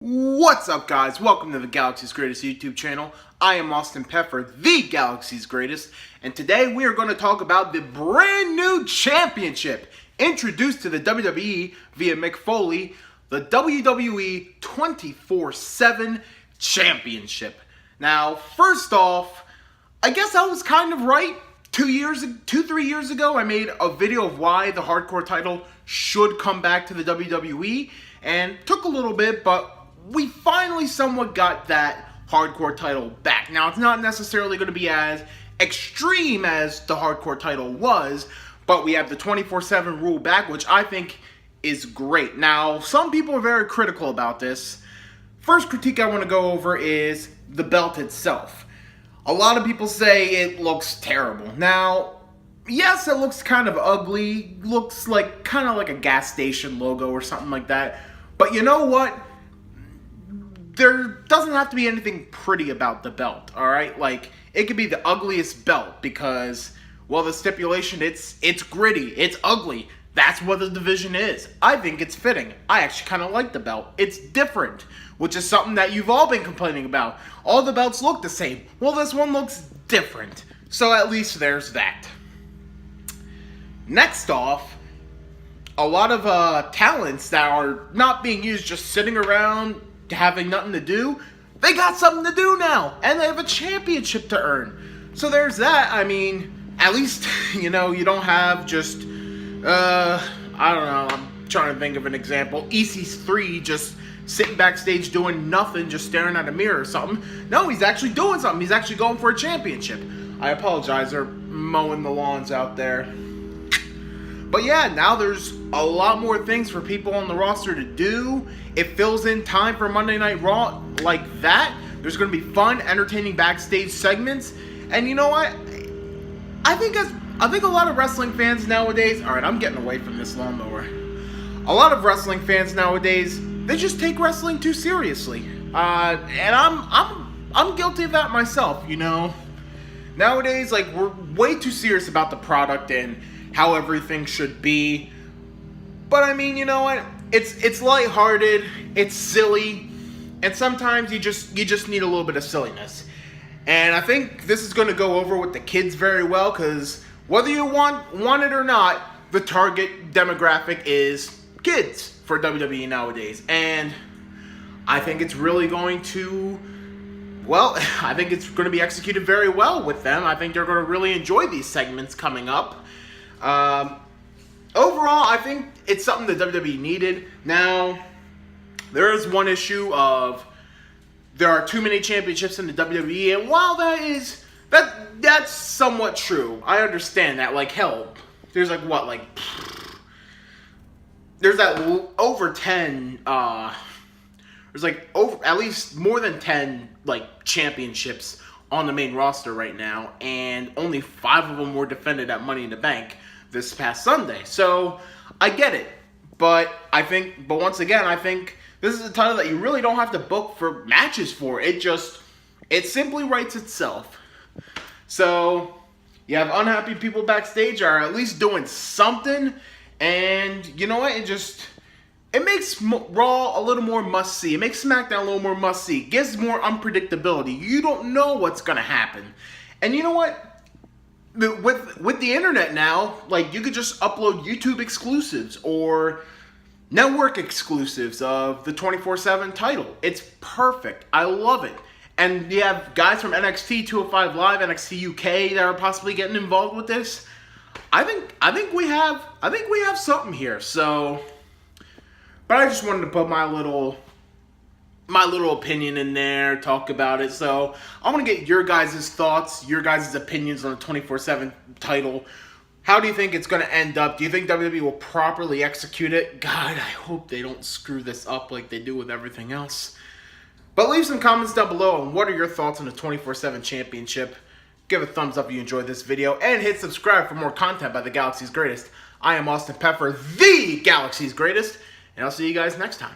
What's up, guys? Welcome to the Galaxy's Greatest YouTube channel. I am Austin Peffer, the Galaxy's Greatest, and today we are going to talk about the brand new championship introduced to the WWE via Mick Foley, the WWE 24/7 Championship. Now, first off, I guess I was kind of right. 3 years ago, I made a video of why the hardcore title should come back to the WWE, and took a little bit, but we finally somewhat got that hardcore title back. Now, it's not necessarily going to be as extreme as the hardcore title was, but we have the 24/7 rule back, which I think is great. Now, some people are very critical about this. First critique I want to go over is the belt itself. A lot of people say it looks terrible. Now, yes, it looks kind of ugly. Looks like kind of like a gas station logo or something like that. But you know what? There doesn't have to be anything pretty about the belt, alright? Like, it could be the ugliest belt because, well, the stipulation, it's gritty, it's ugly. That's what the division is. I think it's fitting. I actually kind of like the belt. It's different, which is something that you've all been complaining about. All the belts look the same. Well, this one looks different. So at least there's that. Next off, a lot of talents that are not being used, just sitting around having nothing to do, they got something to do now, and they have a championship to earn. So there's that. I mean, at least, you know, you don't have just, I don't know, I'm trying to think of an example, EC3 just sitting backstage doing nothing, just staring at a mirror or something. No, he's actually doing something. He's actually going for a championship. I apologize, they're mowing the lawns out there. But yeah, now there's a lot more things for people on the roster to do. It fills in time for Monday Night Raw like that. There's going to be fun, entertaining backstage segments. And you know what? I think a lot of wrestling fans nowadays... Alright, I'm getting away from this lawnmower. A lot of wrestling fans nowadays, they just take wrestling too seriously. And I'm guilty of that myself, you know. Nowadays, like, we're way too serious about the product and how everything should be. But I mean, you know what? It's lighthearted, it's silly, and sometimes you just need a little bit of silliness. And I think this is going to go over with the kids very well, because whether you want it or not, the target demographic is kids for WWE nowadays. And I think it's really going to, well, I think it's going to be executed very well with them. I think they're going to really enjoy these segments coming up. Overall, I think it's something that WWE needed. Now, there is one issue of there are too many championships in the WWE, and while that's somewhat true, I understand that. Like, hell, there's like what, like, there's that over 10, there's like over at least more than 10 like championships on the main roster right now, and only 5 of them were defended at Money in the Bank this past Sunday. So I get it, but once again, I think this is a title that you really don't have to book for matches for. It simply writes itself. So you have unhappy people backstage are at least doing something, and you know what? It makes Raw a little more must-see. It makes SmackDown a little more must-see. It gives more unpredictability. You don't know what's going to happen. And you know what? With the internet now, like, you could just upload YouTube exclusives or network exclusives of the 24/7 title. It's perfect. I love it. And you have guys from NXT 205 Live, NXT UK that are possibly getting involved with this. I think we have something here. So, but I just wanted to put my little opinion in there, talk about it. So I want to get your guys' thoughts, your guys' opinions on the 24/7 title. How do you think it's going to end up? Do you think WWE will properly execute it? God, I hope they don't screw this up like they do with everything else. But leave some comments down below on what are your thoughts on the 24/7 Championship. Give a thumbs up if you enjoyed this video, and hit subscribe for more content by the Galaxy's Greatest. I am Austin Peffer, the Galaxy's Greatest, and I'll see you guys next time.